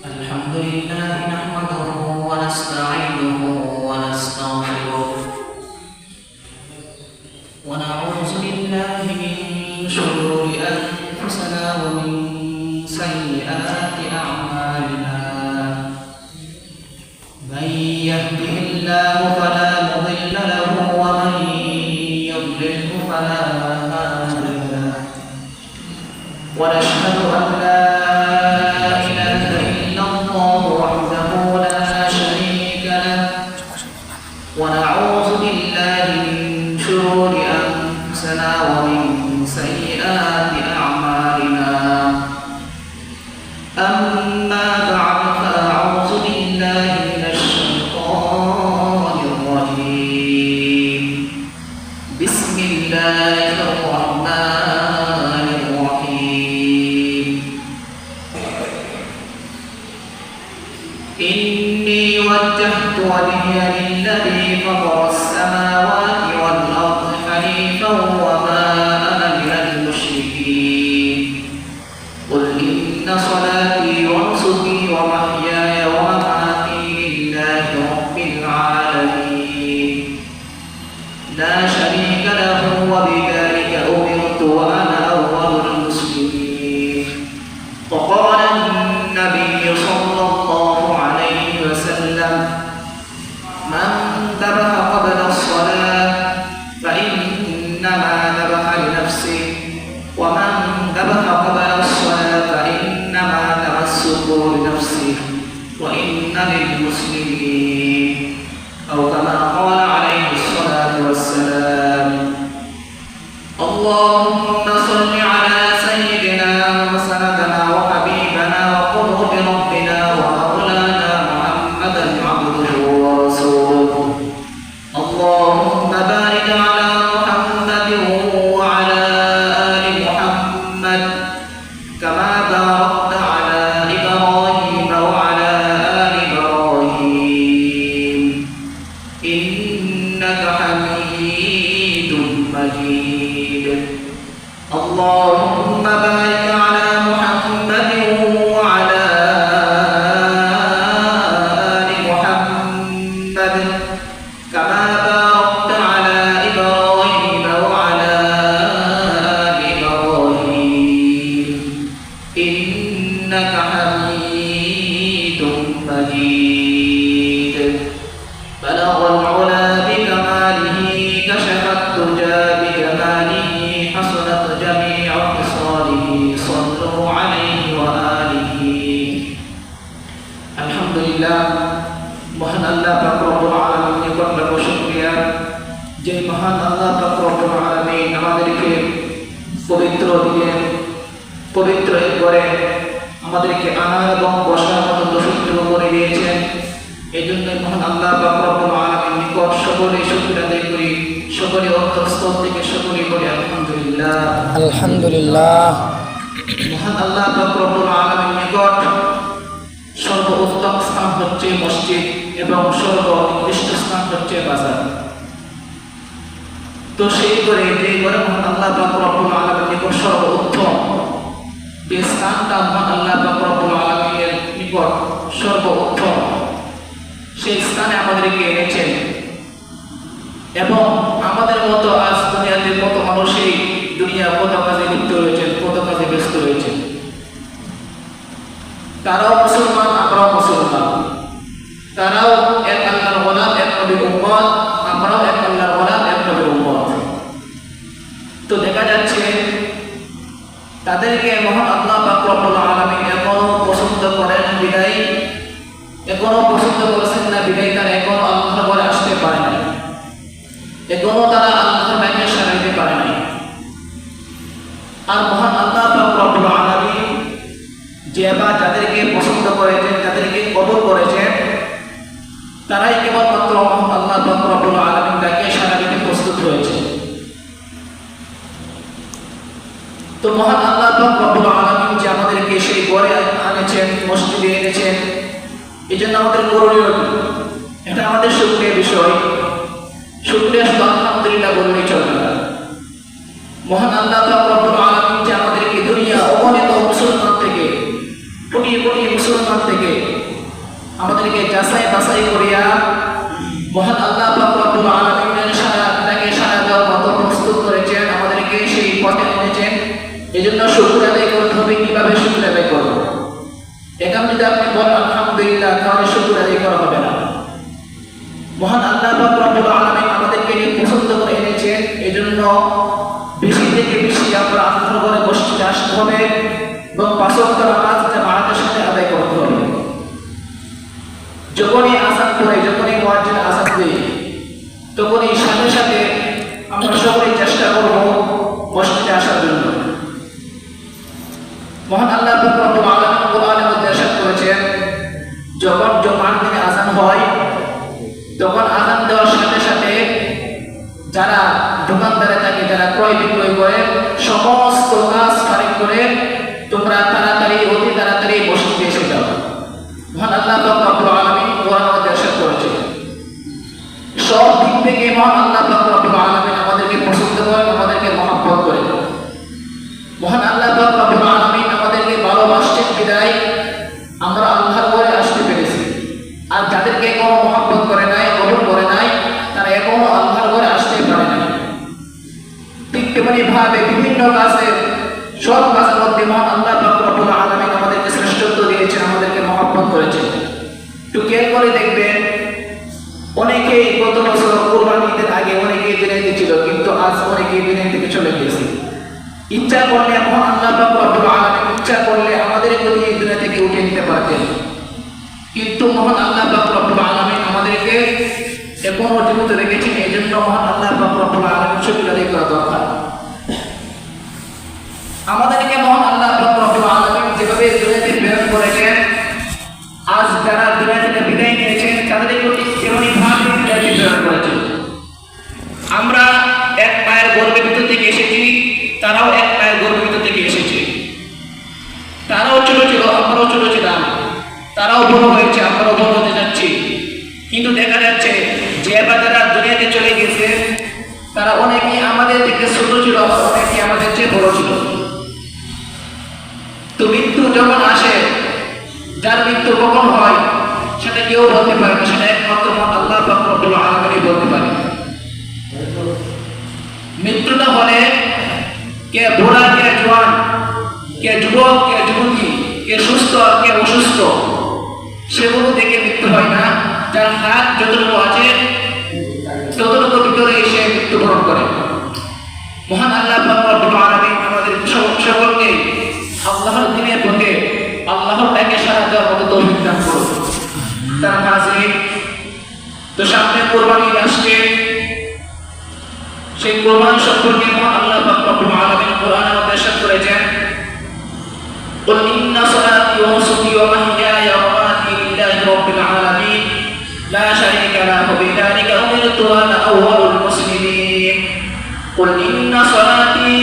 الحمد لله نحمده ونستعينه ونستغفره ونعوذ بالله من شرور أنفسنا ومن سيئات أعمالنا من يهده الله فلا مضل له ومن يضلله فلا هادي له ونشهد أن لا ونعوذ بالله من شرور أنفسنا ومن سيئات أعمالنا أما بعد فأعوذ بالله من الشيطان الرجيم بسم الله الرحمن الرحيم إني وجهت وجهي للذي فطر السماوات والأرض حنيفا وما أنا من المشركين قل إن صلاتي ونسكي ومحياي ومماتي لله رب العالمين لا شريك له وبذلك أمرت وأنا أول المسلمين وقال النبي صلى الله عليه وسلم من ذبح قبل الصلاة فإنما ذبح لنفسه ومن ذبح قبل الصلاة فإنما تمسك لنفسه وإن للمسلمين أو كما قال عليه الصلاة والسلام اللهم صل على سيدنا وسندنا وحبيبنا وقرب ربنا ومولانا محمدا عبده ورسوله اللهم بارك على محمد وعلى آل محمد كما باركت على إبراهيم وعلى آل إبراهيم إنك حميد مجيد اللهم بارك على محمد وعلى آل محمد كما باركت على إبراهيم وعلى آل إبراهيم إنك حميد مجيد بلغ العلا بكماله كشف الدجى بجماله حسنت جميع خصاله صلوا عليه وآله الحمد لله মহান আল্লাহ পাক রব্বুল আলামিন নিকট লাখো শুকরিয়া যে মহান আল্লাহ পাক রব্বুল আলামিন আমাদেরকে পবিত্র দিনে পবিত্র ঘরে আমাদেরকে আনার এবং বসার মতো তৌফিক করে দিয়েছেন এজন্য মহান আল্লাহ পাক রব্বুল আলামিন নিকট সকলে শুকরিয়া আদায় করি সকলে অন্তঃস্থল থেকে সকলে বলি আলহামদুলিল্লাহ আলহামদুলিল্লাহ মহান আল্লাহ পাক রব্বুল আলামিন নিকট সর্বোত্তম স্থান হচ্ছে মসজিদ এবং সর্বোৎকৃষ্ট স্থান হচ্ছে বাজার তো সেই করে যে ঘরে মহান আল্লাহ পাক রব্বুল আলামিন নিকট সর্বোত্তম যে স্থানটা মহান আল্লাহ পাক রব্বুল আলামিনের নিকট সর্বোত্তম সেই স্থানে আমাদেরকে এনেছেন এবং আমাদের মতো আজ দুনিয়াতে কত মানুষই দুনিয়া কত কাজে লিপ্ত রয়েছেন কত কাজে ব্যস্ত রয়েছেন তারাও মুসলমান আমরাও মুসলমান তারাও এক আল্লাহর গোলাম এক নবীর উম্মত আমরাও এক আল্লাহর গোলাম এক নবীর উম্মত তো দেখা যাচ্ছে তাদেরকে মহান আল্লাহ পাক রব্বুল আলামিন এখনো পছন্দ করেন বিদায় এখনো পছন্দ করেছেন না বিদায় তারা এখনো আল্লাহর ঘরে আসতে পারে না এখনো তারা আল্লাহর বাইরে সারাইতে পারে নাই আর মহান আল্লাহ পাক রব্বুল আলামিন যে আবার যাদেরকে পছন্দ করেছেন যাদেরকে কবুল করেছেন তারাই কেবলমাত্র মহান আল্লাহ পাক রব্বুল আলামিন তাকে সাড়া দিতে প্রস্তুত হয়েছে তো মহান আল্লাহ পাক রব্বুল আলামিন যে আমাদেরকে সেই ঘরে আনেছেন মসজিদে এনেছেন এই জন্য আমাদের করণীয় এটা আমাদের শুকরিয়ার বিষয় শুকরিয়া শুধু আলহামদুলিল্লাহ বললেই চলবে না মহান আল্লাহ পাক রব্বুল আলামিন যে আমাদেরকে দুনিয়া অগণিত মুসলমান থেকে কোটি কোটি মুসলমান থেকে আমাদেরকে যাচাই বাছাই করিয়া মহান আল্লাহ পাক রব্বুল আলামিনের তাকে সাড়া দেওয়ার মতো প্রস্তুত করেছেন, আমাদেরকে সেই পথে এনেছেন। এই জন্য শুকর আদায় করতে হবে। কিভাবে শুকর আদায় করবো? এখন যদি আপনি বলেন আলহামদুলিল্লাহ, তাহলে শুকর আদায় করা হবে না। মহান আল্লাহ পাক রব্বুল আলামিন আমাদেরকে পছন্দ করে এনেছেন। এই জন্য বেশি থেকে বেশি আমরা আল্লাহর ঘরে মসজিদে আসতে হবে এবং 5 ওয়াক্ত নামাজ জামাতের সাথে আদায় করতে হবে। যখনই আযান করে, যখনই মুয়াজ্জিন আযান দেয়, তখনই সাথে সাথে আমরা সকলেই চেষ্টা করব মসজিদে আসার জন্য। মহান আল্লাহ পাক রব্বুল আলামিন কোরআনের মধ্যে ইরশাদ করেছেন, যখন জুমার দিনে আযান হয়, তখন আযান দেওয়ার সাথে সাথে যারা দোকানদারে থাকে, যারা ক্রয় বিক্রয় করে, সমস্ত কাজ ফারিক করে তোমরা তাড়াতাড়ি, অতি তাড়াতাড়ি মসজিদে এসে যাও। মহান আল্লাহ পাক রব্বুল আলামিন কোরআনের মধ্যে ইরশাদ করেছেন। সব দিক থেকে মহান আল্লাহ পাক রব্বুল আলামিন আমাদেরকে পছন্দ করেন, আমাদেরকে মহব্বত করেন। মহান আল্লাহ পাক রব্বুল আলামিন আমাদেরকে ভালোবাসেন বিদায় আমরা আল্লাহর ঘরে আসতে পেরেছি। আর যাদেরকে কোনো মহব্বত করে নাই, কবুল করে নাই, তারা এখনো আল্লাহর ঘরে আসতে পারে না। ঠিক তেমনি ভাবে বিভিন্ন কাজে, সব কাজের মধ্যে মহান আল্লাহ পাক রব্বুল আলামিন আমাদেরকে শ্রেষ্ঠত্ব দিয়েছেন, আমাদেরকে মহব্বত করেছেন। একটু খেয়াল করে দেখবেন, অনেকেই গত বছর কুরবানি ঈদের আগে অনেকেই দুনিয়াতে ছিল, কিন্তু আজ অনেকেই দুনিয়া থেকে চলে গিয়েছে। ইচ্ছা করলে মহান আল্লাহ পাক রব্বুল আলামিন ইচ্ছা করলে আমাদেরকে এই দুনিয়া থেকে উঠিয়ে নিতে পারতেন, কিন্তু মহান আল্লাহ পাক রব্বুল আলামিন আমাদেরকে এখনো জীবিত রেখেছেন। এই জন্য মহান আল্লাহ পাক রব্বুল আলামিন শুকর আদায় করা দরকার। আমাদেরকে মহান আল্লাহ পাক রব্বুল আলামিন যেভাবে দুনিয়াতে প্রেরণ করেছেন, আজ যারা দুনিয়া থেকে বিদায় নিয়েছেন তাদেরকে তেমনি ভাবে দুনিয়াতে প্রেরণ করেছেন। আমরা এক পায়ের গর্ভের ভিতর থেকে এসেছি, তারাও এক পায়ের গর্ভের ভিতর থেকে এসেছে। তারাও ছোট ছিল, আমরাও ছোট ছিলাম। তারাও বড় হয়েছে, আমরাও বড় হতে যাচ্ছি। কিন্তু দেখা যাচ্ছে যে যারা দুনিয়াতে চলে গেছে, তারা অনেকেই আমাদের থেকে ছোট ছিল, আবার অনেকেই আমাদের চেয়ে বড় ছিল। তো মৃত্যু যখন আসে, যার মৃত্যু কখন হয় সেটা কেউ বলতে পারে না, সেটা একমাত্র আল্লাহ পাক রব্বুল আলামিন বলতে পারে। মৃত্যুটা হলে কে বুড়া, কে জওয়ান, কে যুবক, কে যুবতী, কে সুস্থ, কে অসুস্থ, সেগুলো দেখে মৃত্যু হয় না। যার হাত যতটুকু আছে ততটুকু ভিতরে এসে মৃত্যুবরণ করে। মহান আল্লাহ পাক রব্বুল আলামিন আমাদের সকলকে আল্লাহর দ্বীনের পথে আল্লাহর ডাকে সাড়া দেওয়ার মতো তৌফিক দান করুন। তার মাঝে তো সামনে কোরবানি আসছে, সেই কোরবানি সম্পর্কে মহান আল্লাহ পাক রব্বুল আলামিন কোরআনের মধ্যে ইরশাদ করেছেন, قل إن صلاتي ونسكي ومحياي ومماتي لله رب العالمين لا شريك له وبذلك أمرت وأنا أول المسلمين। قل إن صلاتي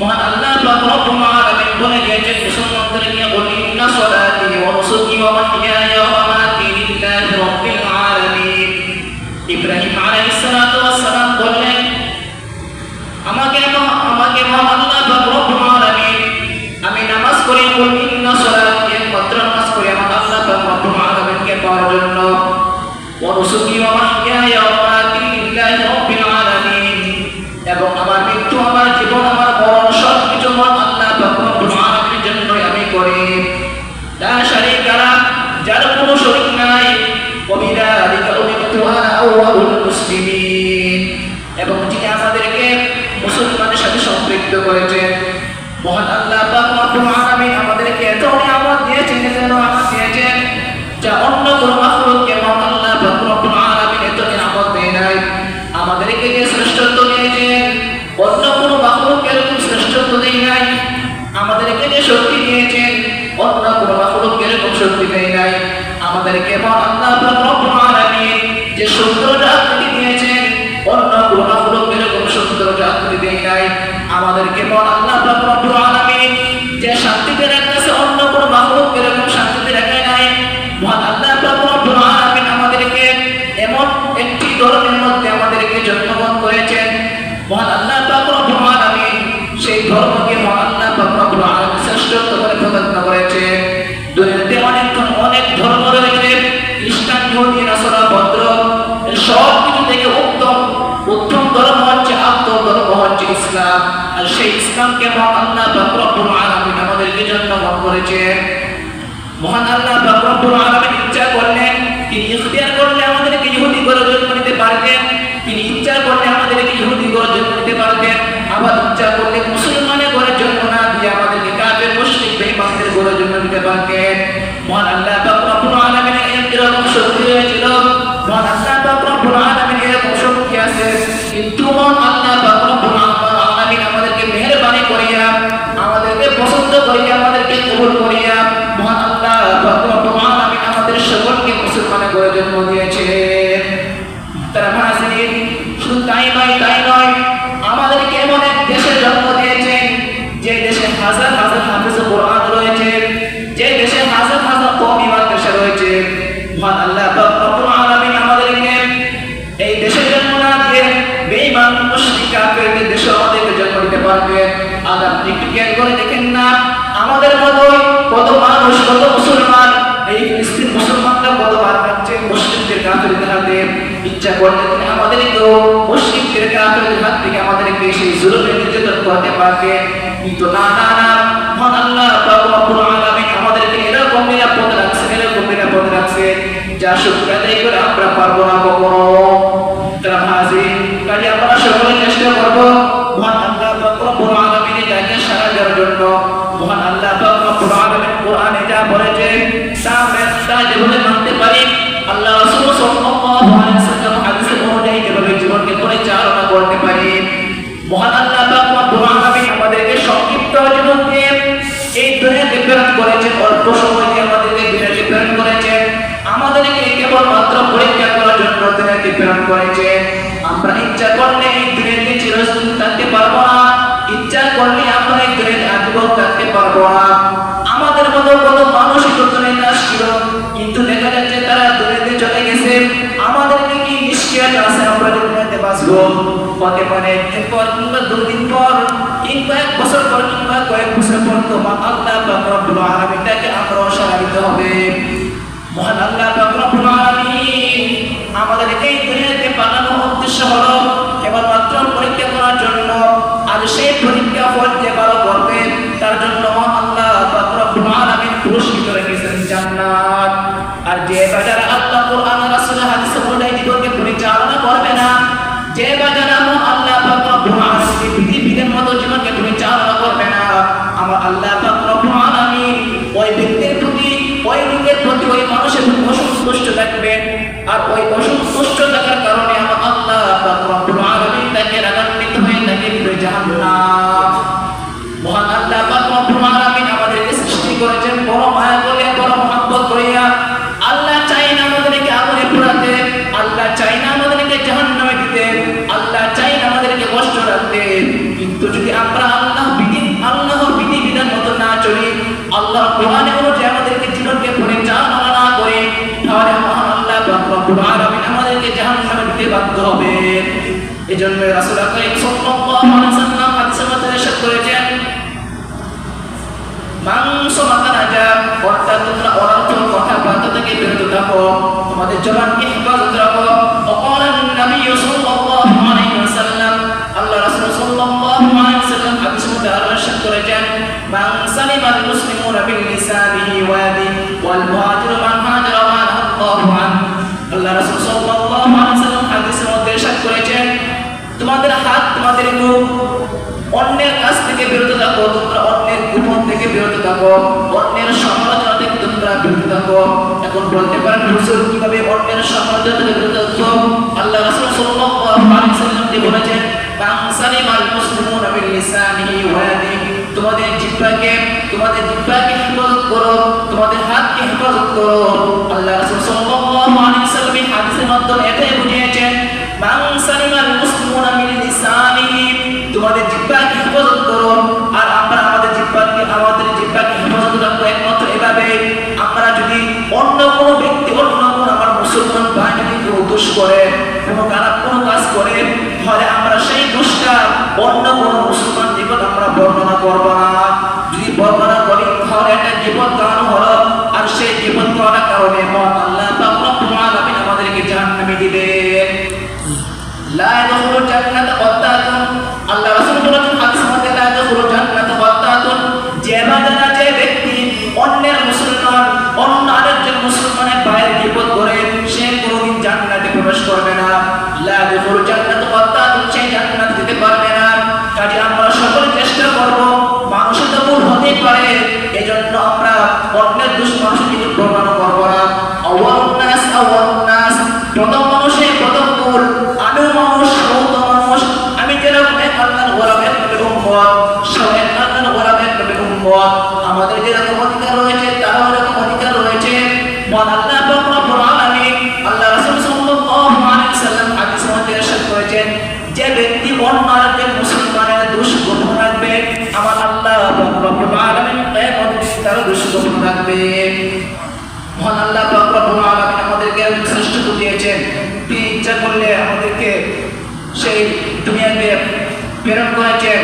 মহান আল্লাহ পাক রব্বুল আলামিন বলে দিয়েছেন মুসলমানদেরকে, قل إن صلاتي ونسكي ومحياي ومماتي لله رب العالمين। ইব্রাহিম আলাইহিস সালাতু ওয়াস সালাম বললেন, আমাকে মহান আল্লাহ পাক রব্বুল আলামিন, আমি নামাজ পড়ি, قل إن صلاتي একমাত্র নামাজ পড়ি আমার আল্লাহ পাক রব্বুল আলামিনকে পাওয়ার জন্য, ونسكي ومحياي ومماتي لله رب العالمين, এবং আমার মৃত্যু, আমার জীবন, আমার মরণ সবকিছু মহান আল্লাহ পাক রব্বুল আলামিনের জন্যই আমি করি। লা শারীকা লাহ, যার কোনো শরীক নাই, ওয়াবিযালিকা উমিরতু আনা আউয়ালুল মুসলিমিন, এবং যিনি আমাদেরকে মুসলমানের সাথে সম্পৃক্ত করেছেন। মহান আল্লাহ পাক রব্বুল আলামিন আমাদেরকে এত নিয়ামত দিয়েছেন, এত নিয়ামত দিয়েছেন যা অন্য কোনো মাখলুককে মহান আল্লাহ পাক রব্বুল আলামিন এত নিয়ামত দেয় নাই। আমাদেরকে যে শ্রেষ্ঠত্ব দিয়েছেন, অন্য কোনো মাখলুক এরকম শ্রেষ্ঠত্ব দেয় নাই। আমাদেরকে যে শক্তি দিয়েছেন, অন্য কোনো মাখলুক এরকম শক্তি দেয় নাই। আমাদেরকে মহান আল্লাহ পাক রব্বুল আলামিন যে সৌন্দর্য আকৃতি দিয়েছেন, অন্য কোনো মাখলুক এরকম সৌন্দর্য আকৃতি দেয় নাই। আমাদেরকে মহান আল্লাহ পাক রব্বুল আলামিন যে শান্তিতে রাখতেছে, অন্য কোনো মাখলুক এরকম শান্তিতে রাখে নাই। মহান আল্লাহ পাক রব্বুল আলামিন আমাদেরকে এমন একটি ধর্মের মধ্যে আমাদেরকে জন্মগ্রহণ করেছেন। মহান আল্লাহ পাক রব্বুল আলামিন সেই ধর্মকে মহান আল্লাহ পাক রব্বুল আলামিন শ্রেষ্ঠত্ব করে প্রদান করেছেন। দুনিয়াতে অনেক সেই ইসলামকে মহান আল্লাহ পাক রব্বুল আলামিন আমাদেরকে জন্মগ্রহণ করেছেন। মহান আল্লাহ পাক রব্বুল আলামিন ইচ্ছা করলেন, তিনি ইখতিয়ার করলে আমাদেরকে ইহুদি করে জন্ম নিতে পারতেন, তিনি ইচ্ছা করলে আমাদেরকে ইহুদি করে জন্ম নিতে পারতেন, আবার ইচ্ছা করলে মুসলমানের ঘরে জন্ম না দিয়ে আমাদেরকে কাফের মুশরিক বেঈমানদের ঘরে জন্ম নিতে পারতেন। মহান আল্লাহ পাক রব্বুল আলামিনের এরকম শক্তি রয়েছিল, মহান আল্লাহ পাক রব্বুল আলামিনের এরকম শক্তি আছে, কিন্তু মহান আল্লাহ পাক রব্বুল আলামিন আমাদেরকে মেহেরবানি করিয়া, আমাদেরকে পছন্দ করিয়া, আমাদেরকে কবুল করিয়া মহান আল্লাহ পাক রব্বুল আলামিন আমাদের সকলকে মুসলমানের ঘরে জন্ম দিয়েছেন। তারা হাজির শুধু তাই নয়, আমাদেরকে এমন এক দেশে জন্ম দিয়েছেন যে দেশে হাজার হাজার হাফেজ কোরআন রয়েছে, যে দেশে হাজার হাজার কওমি মাদ্রাসা রয়েছে। মহান আল্লাহ পাক রব্বুল আলামিন আমাদেরকে এই দেশে জন্ম না দিয়ে বেঈমান মুশরিক কাফেরদের দেশে আমাদেরকে জন্ম দিতে পারবেন। আজ আপনি একটু খেয়াল করে দেখেন না, আমাদের মতোই কত মানুষ, কত মুসলমান, এই ফিলিস্তিন মুসলমানরা কতবার কাটছে মুশরিকদের কাফেরদের হাতে। ইচ্ছা করলে তিনি আমাদেরকেও মুশরিকদের কাফেরদের হাত থেকে আমাদেরকে সেই জুলুমের নির্যাতন করতে পারবেন, কিন্তু না, মহান আল্লাহ পাক রব্বুল আলামিন আমাদেরকে এরকম নিরাপদ রাখছে যা শুকর আদায় করে আমরা পারবো না কখনো। তারা হাজির, কাজে আমরা সকলে চেষ্টা করবো মহান আল্লাহ পাক রব্বুল আলামিনের ডাকে সাড়া দেওয়ার জন্য। মহান আল্লাহ পাক রব্বুল আলামিন কোরআনে যা বলেছেন তা যেভাবে মানতে পারি, আল্লাহ রাসূল সাল্লাল্লাহু আলাইহি ওয়াসাল্লাম হাদিসে অনুযায়ী যেভাবে জীবনকে পরিচালনা করতে পারি, মহান আল্লাহ পাক রব্বুল আলামিন আমাদেরকে সংক্ষিপ্ত জীবন দিয়ে এই দুনিয়াতে প্রেরণ করেছেন, অল্প সময় দিয়ে আমাদেরকে দুনিয়াতে প্রেরণ করেছেন, আমাদেরকে কেবলমাত্র পরীক্ষা করার জন্য দুনিয়াতে প্রেরণ করেছেন। আমরা ইচ্ছা করলে এই দুনিয়াতে চিরস্থায়ী থাকতে পারবো না, ইচ্ছা করলে আমরা এই দুনিয়াতে আজীবন থাকতে পারবো না। আমাদের মতো কত মানুষ দুনিয়াতে আসছিল, কিন্তু দেখা যাচ্ছে তারা দুনিয়াতে চলে গেছে। আমাদেরকে কি নিশ্চয়তা আছে আমরা দুনিয়াতে বাঁচবো? হতে পারে এরপর কিংবা 2 দিন পর কিংবা 1 বছর পর কিংবা কয়েক বছর পর তোমার আল্লাহ পাক রব্বুল আলামিনকে আমরা সাড়া দিতে হবে। মহান আল্লাহ পাক রব্বুল আলামিন আমাদেরকে এই দুনিয়াতে পাঠানোর উদ্দেশ্য হলো কেবলমাত্র পরীক্ষা করার জন্য, আর সেই পরীক্ষা ফল যে ভালো করবে তার জন্য মহান আল্লাহ পাক রব্বুল আলামিন পুরস্কৃত রেখেছেন জান্নাত। আর যে বাজার আল্লাহ কোরআন রাসূল হাদিস অনুযায়ী জীবনকে পরিচালনা করবে না, যে বাজার আল্লাহ পাক রব্বুল আলামিন বিধিবিধান মতো জীবনকে পরিচালনা করবে না, আমার আল্লাহ পাক রব্বুল আলামিন ওই ব্যক্তির প্রতি, ওই লোকের প্রতি, ওই মানুষের প্রতি অসন্তুষ্ট থাকবেন। আর ওই অসন্তুষ্ট থাকার কারণে আমার আল্লাহ পাক রব্বুল আলামিন তাকে রাগান্বিত হয়ে তাকে দিবে জাহান্নাম। মহান আল্লাহ পাক রব্বুল আলামিন আমাদেরকে সৃষ্টি করেছেন বড় মায়া করে, বড় মহব্বত করিয়া। আল্লাহ চাই না আমাদেরকে আগুনে পোড়াতে, আল্লাহ চাই না আমাদেরকে জাহান্নামে দিতে, আল্লাহ চাই না আমাদেরকে কষ্ট রাখতে। কিন্তু যদি আমরা আল্লাহর বিধিবিধান মতো না চলি, আল্লাহর কোরআনে অনুযায়ী আমাদেরকে জীবনকে পরিচালনা না করি, তাহলে মহান আল্লাহ পাক রব্বুল আলামিন আমাদেরকে জাহান্নামে দিতে বাধ্য হবে। এজন্য রাসূল আকরাম সাল্লাল্লাহু আলাইহি ওয়াসাল্লাম হাদিসে মধ্যে ইরশাদ করেছেন, মাংস মাতানাজা, অর্থাৎ তোমরা অনর্থক কথাবার্তা থেকে বিরত থাকো, তোমাদের জবানকে হেফাজত রাখো। ওয়াকালান নবী সাল্লাল্লাহু আলাইহি ওয়াসাল্লাম, আল্লাহ রাসূল সাল্লাল্লাহু আলাইহি ওয়াসাল্লাম হাদিসে মধ্যে আরো ইরশাদ করেছেন, মান সালিমাল মুসলিমুনা বিল লিসানিহি ওয়া ইয়াদিহি ওয়াল মুহাজিরু মান হাজারা মা আল্লাহু আন। আল্লাহ রাসূল সাল্লাল্লাহু আলাইহি ওয়াসাল্লাম হাদিসে মধ্যে ইরশাদ করেছেন, তোমাদের হাত, তোমাদের মুখ অন্যের কাছ থেকে বিরত থাকো, তোমরা অন্যের গোপন থেকে বিরত থাকো, অন্যের সমালোচনা থেকে তোমরা বিরত থাকো। এখন বলতে পারেন হুজুর কিভাবে অন্যের সমালোচনা থেকে বিরত থাকবো? আল্লাহ রাসূল সাল্লাল্লাহু আলাইহি ওয়াসাল্লাম বলেছেন, সালিমাল মুসলিমুনা বিল লিসানিহি ওয়া ইয়াদিহি, তোমাদের জিহ্বাকে হেফাজত করো, তোমাদের হাতকে হেফাজত করো। আল্লাহ রাসূল সাল্লাল্লাহু আলাইহি ওয়াসাল্লাম হাদিসের মাধ্যমে এটাই বুঝিয়েছেন, সালিমাল মুসলিমুনা বিল লিসানিহি, তোমাদের জিহ্বাকে হেফাজত করো। আর আমরা আমাদের জিহ্বাকে হেফাজত রাখবো একমাত্র এভাবে, আমরা যদি অন্য কোনো ব্যক্তি, অন্য কোনো আমার মুসলমান ভাই যদি কোনো দোষ করে, কোনো খারাপ কোনো কাজ করে, তাহলে আমরা সেই দোষটা অন্য কোনো মুসলমান জীবন আমরা বর্ণনা করবো না। যদি বর্ণনা করি তাহলে একটা জীবন কারণ হলো, আর সেই জীবন করার কারণে আল্লাহ পাক রব্বুল আলামিন আমাদেরকে জাহান্নামে দিবেন। লা ইয়াদখুলুল জান্নাতা ক্বাত্তাতুন, আল্লাহ রাসূল বলেছেন হাদিসের মধ্যে, লা অন্যের দোষ মানুষের নিকট বর্ণনা করবো না। আওয়ালুন নাস, প্রথম মানুষের প্রথম ভুল, আমিও মানুষ, সৌত মানুষ, আমি যেরকম এক আল্লাহর গোলামের নবীর উম্মত, সব এক আল্লাহর গোলামের নবীর উম্মত, আমাদের যেরকম অধিকার রয়েছে তারও এরকম অধিকার রয়েছে। মহান আল্লাহ পাক রব্বুল আলামিন, আল্লাহ রাসূল সাল্লাল্লাহু আলাইহি ওয়াসাল্লাম হাদিসে মধ্যে ইরশাদ করেছেন, যে ব্যক্তি অন্য আরেকজন মুসলমানের দোষ গোপন রাখবে, আমার আল্লাহ পাক রব্বুল আলামিন কিয়ামত তার দোষ গোপন রাখবে। মহান আল্লাহ পাক রব্বুল আলামিন আমাদেরকে শ্রেষ্ঠত্ব দিয়েছেন, তিনি ইচ্ছা করলে আমাদেরকে সেই দুনিয়াতে প্রেরণ করেছেন।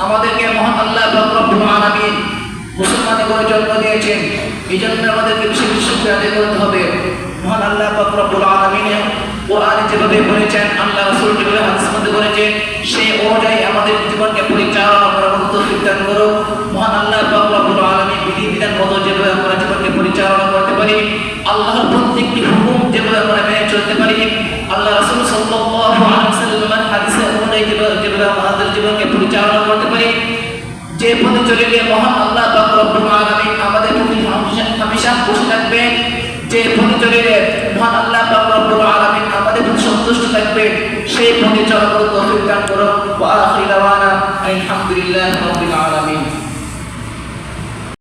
আমাদেরকে মহান আল্লাহ পাক রব্বুল আলামিন মুসলমানের করে জন্ম দিয়েছেন, এই জন্য আমাদেরকে বেশি বেশি শুকরিয়া আদায় করতে হবে। মহান আল্লাহ পাক রব্বুল আলামিন কোরআনে যেভাবে বলেছেন, আল্লাহ রাসূল যেভাবে হাদিস মধ্যে বলেছেন, সেই অনুযায়ী আমাদের জীবনকে পরিচালনা করার মতো তৌফিক দান করো। মহান আল্লাহ পাক রব্বুল আলামিন বিধিবিধান মতো যেভাবে আমরা জীবনকে পরিচালনা করতে পারি, আল্লাহর প্রত্যেকটি হুকুম যেভাবে আমরা মেনে চলতে পারি, আল্লাহ রাসূল সাল্লাল্লাহু আলাইহি ওয়াসাল্লামের হাদিসে অনুযায়ী যেভাবে আমাদের জীবনকে পরিচালনা করতে পারি, যে পথে চলিলে মহান আল্লাহ পাক রব্বুল আলামিন আমাদের প্রতি হামেশা খুশি থাকবেন, যে পথে চলিলে মহান আল্লাহ পাক রব্বুল আলামিন আমাদের প্রতি সন্তুষ্ট থাকবেন, সেই পথে চলার তৌফিক দান করুন। ওয়া আখিরু দাওয়ানা আলহামদুলিল্লাহি